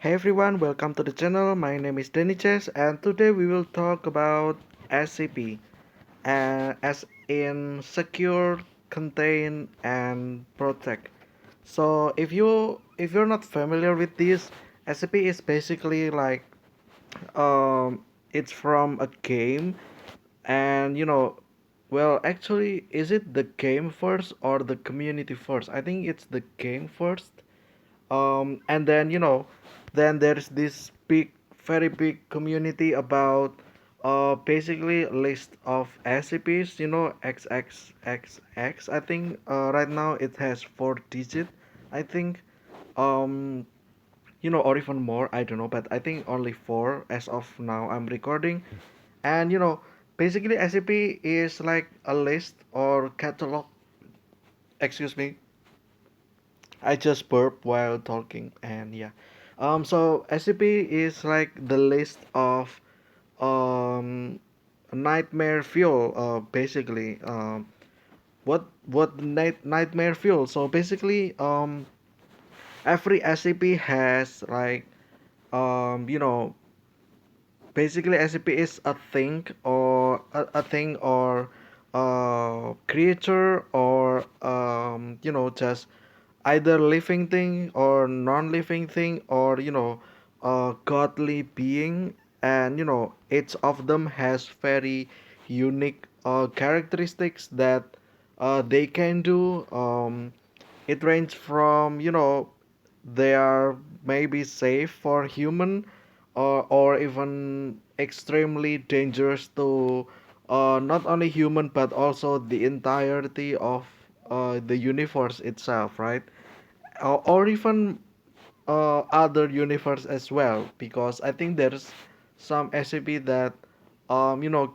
Hey everyone, welcome to the channel. My name is Deniches and today we will talk about SCP, as in secure, contain and protect. So if you're not familiar with this, SCP is basically like it's from a game and well actually is it the game first or the community first? I think it's the game first, and then then there's this very big community about basically a list of SCPs, XXXX. I think right now it has 4 digit, I think. um or even more, I don't know, but I think only 4 as of now I'm recording. And basically SCP is like a list or catalog. Excuse me, I just burp while talking, and yeah. So SCP is like the list of um nightmare fuel. Basically, what nightmare fuel? So basically, every SCP has like you know basically SCP is a thing or a thing or creature or just either living thing or non-living thing or godly being. And each of them has very unique characteristics that they can do. It ranges from they are maybe safe for human, or even extremely dangerous to not only human but also the entirety of the universe itself, right? Or even other universe as well, because I think there's some SCP that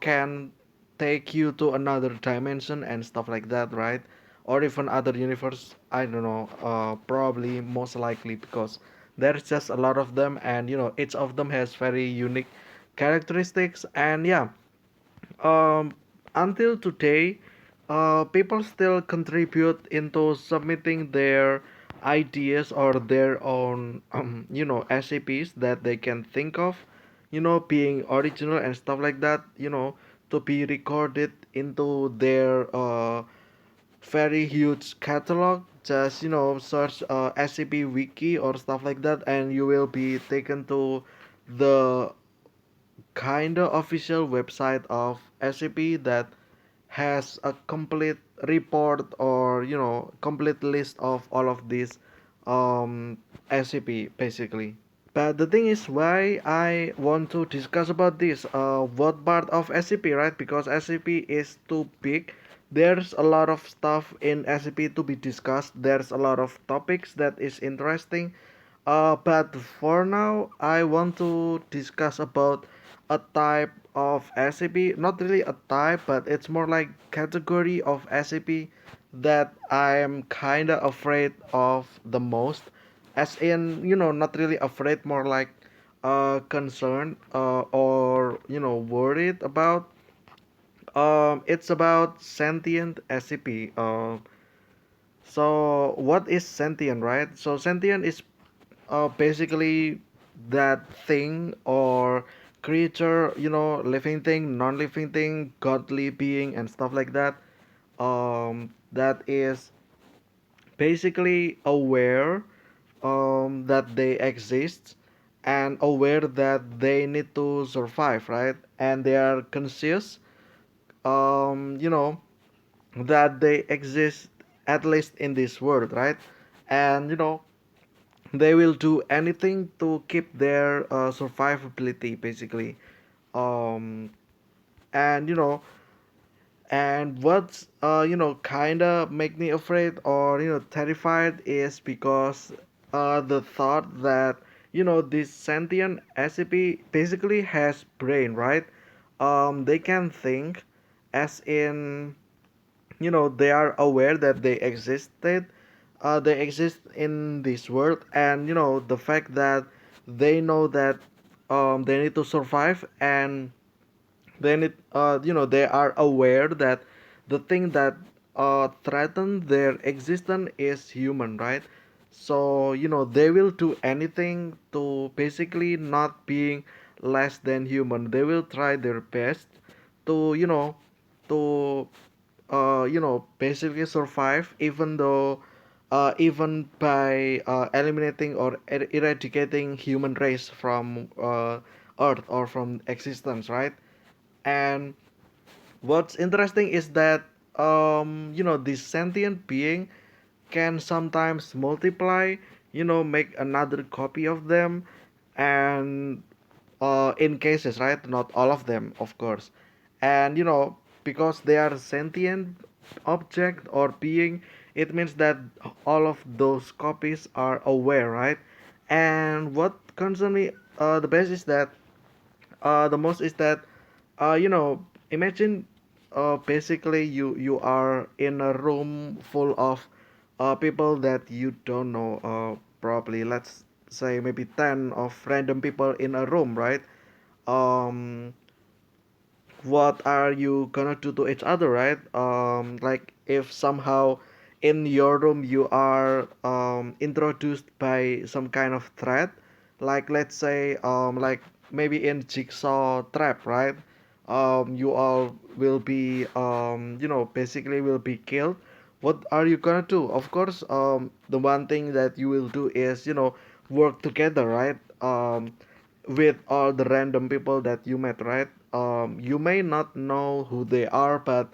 can take you to another dimension and stuff like that, right? Or even other universe, I don't know, probably most likely, because there's just a lot of them, and each of them has very unique characteristics. And yeah, um, until today, people still contribute into submitting their ideas or their own, SCPs that they can think of, being original and stuff like that, to be recorded into their very huge catalog. Just search SCP wiki or stuff like that, and you will be taken to the kinda official website of SCP that has a complete report or complete list of all of these SCP basically. But the thing is, why I want to discuss about this, what part of SCP, right? Because SCP is too big. There's a lot of stuff in SCP to be discussed. There's a lot of topics that is interesting. But for now, I want to discuss about a type of SCP. Not really a type, but it's more like category of SCP that I am kinda afraid of the most. As in, not really afraid, more like concerned, or worried about. It's about sentient SCP. So what is sentient, right? So sentient is basically that thing or creature, living thing, non-living thing, godly being and stuff like that. That is basically aware that they exist and aware that they need to survive, right? And they are conscious, um, you know, that they exist at least in this world, right? And they will do anything to keep their survivability basically. um and what's kind of make me afraid or terrified is because the thought that this sentient SCP basically has brain, right? They can think, as in they are aware that they exist in this world. And the fact that they know that they need to survive, and they are aware that the thing that threaten their existence is human, right? So they will do anything to basically not being less than human. They will try their best to to basically survive, even though even by eliminating or eradicating human race from earth or from existence, right? And what's interesting is that this sentient being can sometimes multiply, make another copy of them, and in cases, right, not all of them, of course. And because they are sentient object or being, it means that all of those copies are aware, right? And what concerns me the best is that the most is that imagine basically you are in a room full of people that you don't know, probably let's say maybe 10 of random people in a room, right? um what are you gonna do to each other, right? Like if somehow in your room you are introduced by some kind of threat, like let's say like maybe in jigsaw trap, right? You all will be basically will be killed. What are you gonna do? Of course, the one thing that you will do is work together, right? With all the random people that you met, right? You may not know who they are, but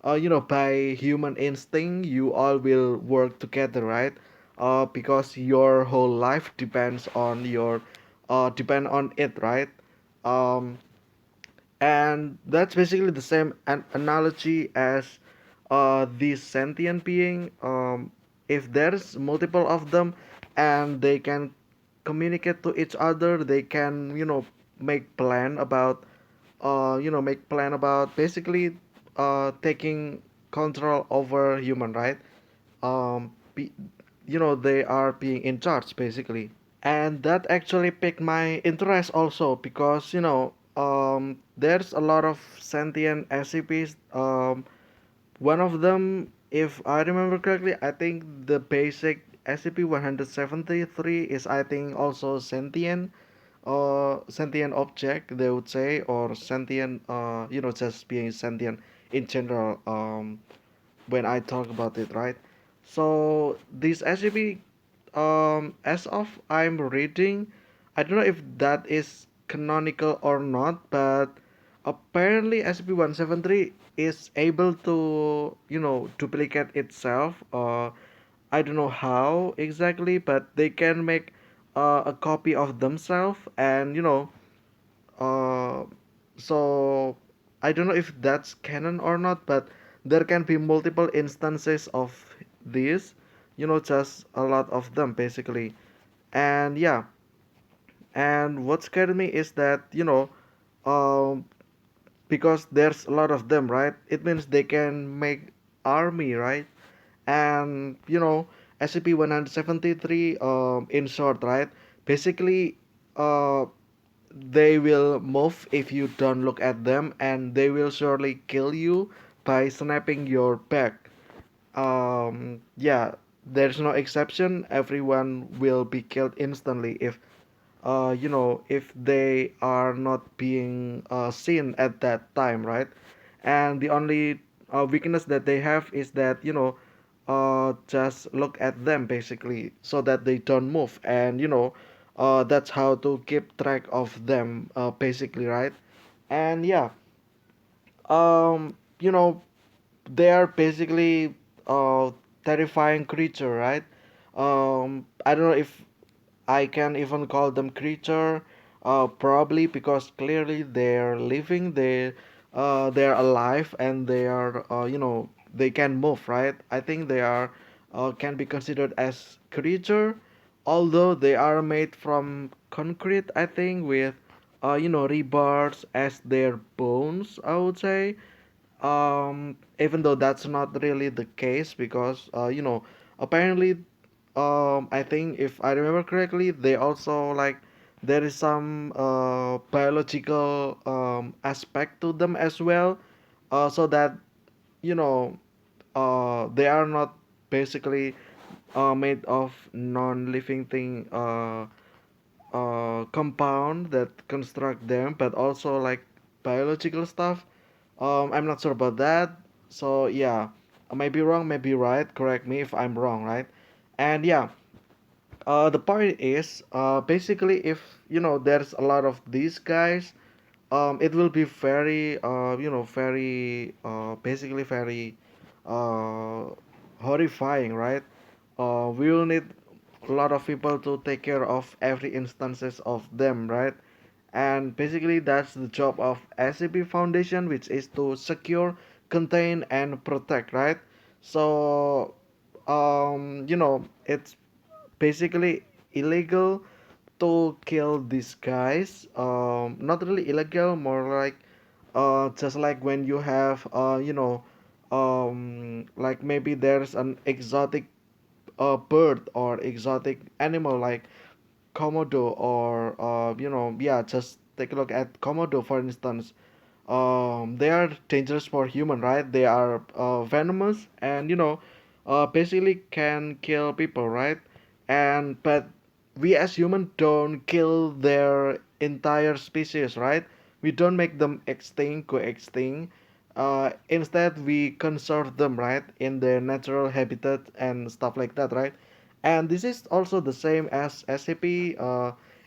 by human instinct, you all will work together, right? Because your whole life depends on depend on it, right? Um, and that's basically the same analogy as this sentient being. If there's multiple of them and they can communicate to each other, they can make plan about make plan about basically taking control over human, right? They are being in charge basically. And that actually piqued my interest also because there's a lot of sentient SCPs. One of them, if I remember correctly, I think the basic SCP-173 is, I think, also sentient, sentient object, they would say, or sentient, just being sentient in general. When I talk about it, right? So this SCP, as of I'm reading, I don't know if that is canonical or not, but apparently SCP-173 is able to duplicate itself. I don't know how exactly, but they can make a copy of themselves, and uh, so I don't know if that's canon or not, but there can be multiple instances of this, just a lot of them basically. And yeah, and what scared me is that um, because there's a lot of them, right? It means they can make army, right? And SCP-173, in short, right? Basically, uh, they will move if you don't look at them, and they will surely kill you by snapping your back. Yeah, there's no exception. Everyone will be killed instantly if they are not being seen at that time, right? And the only weakness that they have is that just look at them basically so that they don't move, and that's how to keep track of them basically, right? And yeah, you know they are basically terrifying creature, right? I don't know if I can even call them creature, probably because clearly they're living, they're alive, and they are they can move, right? I think they are can be considered as creature, although they are made from concrete. I think with rebars as their bones, I would say. Even though that's not really the case, because apparently, I think if I remember correctly, they also like there is some biological aspect to them as well, so that you know they are not basically made of non-living thing compound that construct them, but also like biological stuff. I'm not sure about that. So yeah, I may be wrong, may be right. Correct me if I'm wrong, right? And yeah, the point is, basically, if there's a lot of these guys, it will be very, very, basically very, uh, horrifying, right? We will need a lot of people to take care of every instances of them, right? And basically, that's the job of SCP Foundation, which is to secure, contain, and protect, right? So, it's basically illegal to kill these guys. Not really illegal, more like just like when you have like maybe there's an exotic bird or exotic animal like komodo or yeah, just take a look at komodo for instance. They are dangerous for human, right? They are venomous and basically can kill people, right? And but we as human don't kill their entire species, right? We don't make them extinct, go extinct. Instead we conserve them, right, in their natural habitat and stuff like that, right? And this is also the same as SCP.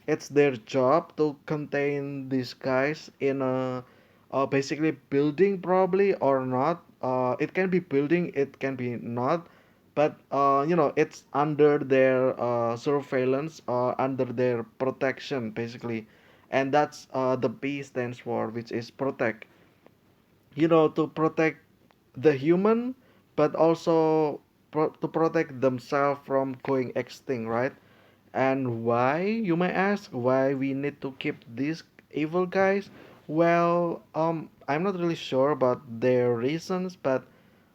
It's their job to contain these guys in a basically building probably or not. It can be building, it can be not, but it's under their surveillance, under their protection basically, and that's the P stands for, which is protect. To protect the human, but also to protect themselves from going extinct, right? And why, you may ask, why we need to keep these evil guys? Well, I'm not really sure about their reasons, but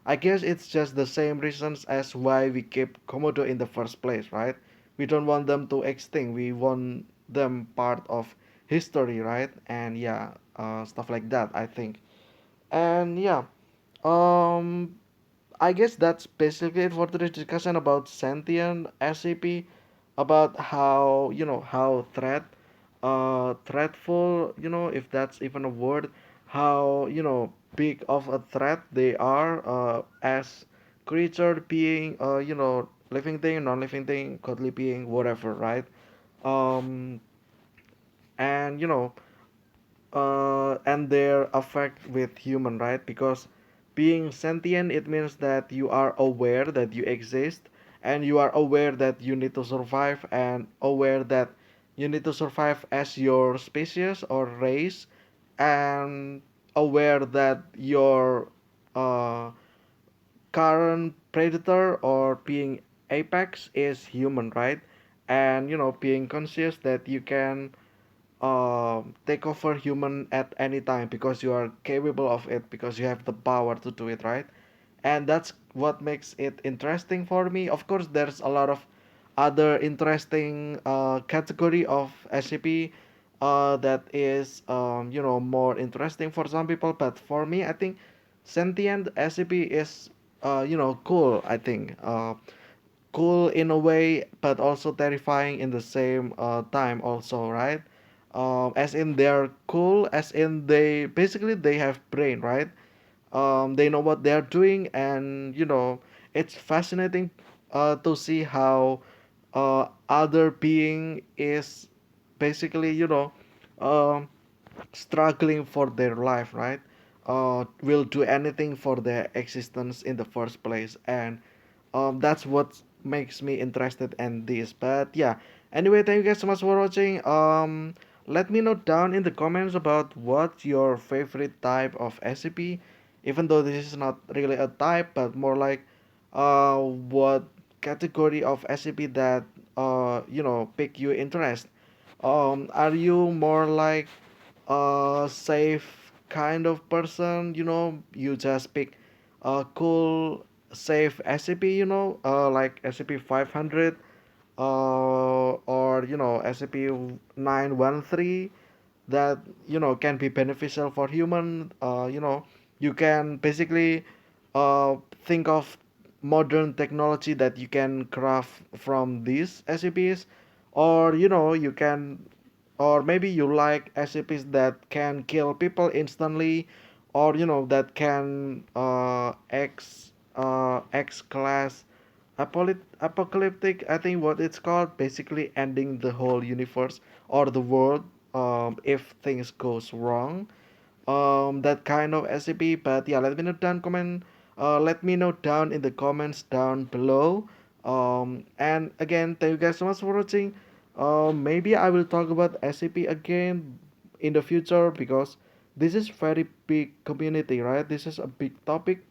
I guess it's just the same reasons as why we keep Komodo in the first place, right? We don't want them to extinct. We want them part of history, right? And yeah, stuff like that, I think. And yeah, um, I guess that's basically it for today's discussion about sentient SCP, about how how threatful, if that's even a word, how big of a threat they are as creature being, living thing, non-living thing, godly being, whatever, right? Um, and and their effect with human, right? Because being sentient, it means that you are aware that you exist, and you are aware that you need to survive, and aware that you need to survive as your species or race, and aware that your uh, current predator or being apex is human, right? And being conscious that you can take over human at any time because you are capable of it, because you have the power to do it, right? And that's what makes it interesting for me. Of course, there's a lot of other interesting category of SCP that is more interesting for some people, but for me, I think sentient SCP is cool. I think cool in a way, but also terrifying in the same time also, right? As in they're cool, as in they have brain, right? They know what they're doing, and it's fascinating to see how other being is basically um, struggling for their life, right? Will do anything for their existence in the first place, and that's what makes me interested in this. But yeah, anyway, thank you guys so much for watching. Let me know down in the comments about what your favorite type of SCP, even though this is not really a type, but more like what category of SCP that pick your interest. Are you more like safe kind of person? You just pick a cool safe SCP, like SCP 500, or SCP 913, that can be beneficial for human. You can basically think of modern technology that you can craft from these SCPs, or you can, or maybe you like SCPs that can kill people instantly, or that can X class apocalyptic, I think what it's called, basically ending the whole universe or the world if things goes wrong, that kind of SCP. But yeah, let me know down in the comments down below. And again, thank you guys so much for watching. Maybe I will talk about SCP again in the future, because this is very big community, right? This is a big topic.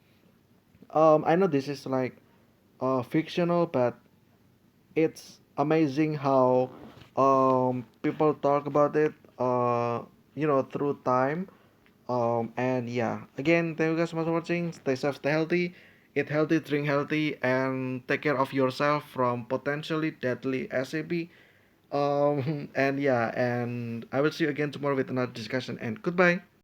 I know this is like fictional, but it's amazing how people talk about it through time. And yeah, again, thank you guys so much for watching. Stay safe, stay healthy, eat healthy, drink healthy, and take care of yourself from potentially deadly SAP. And yeah, and I will see you again tomorrow with another discussion, and goodbye.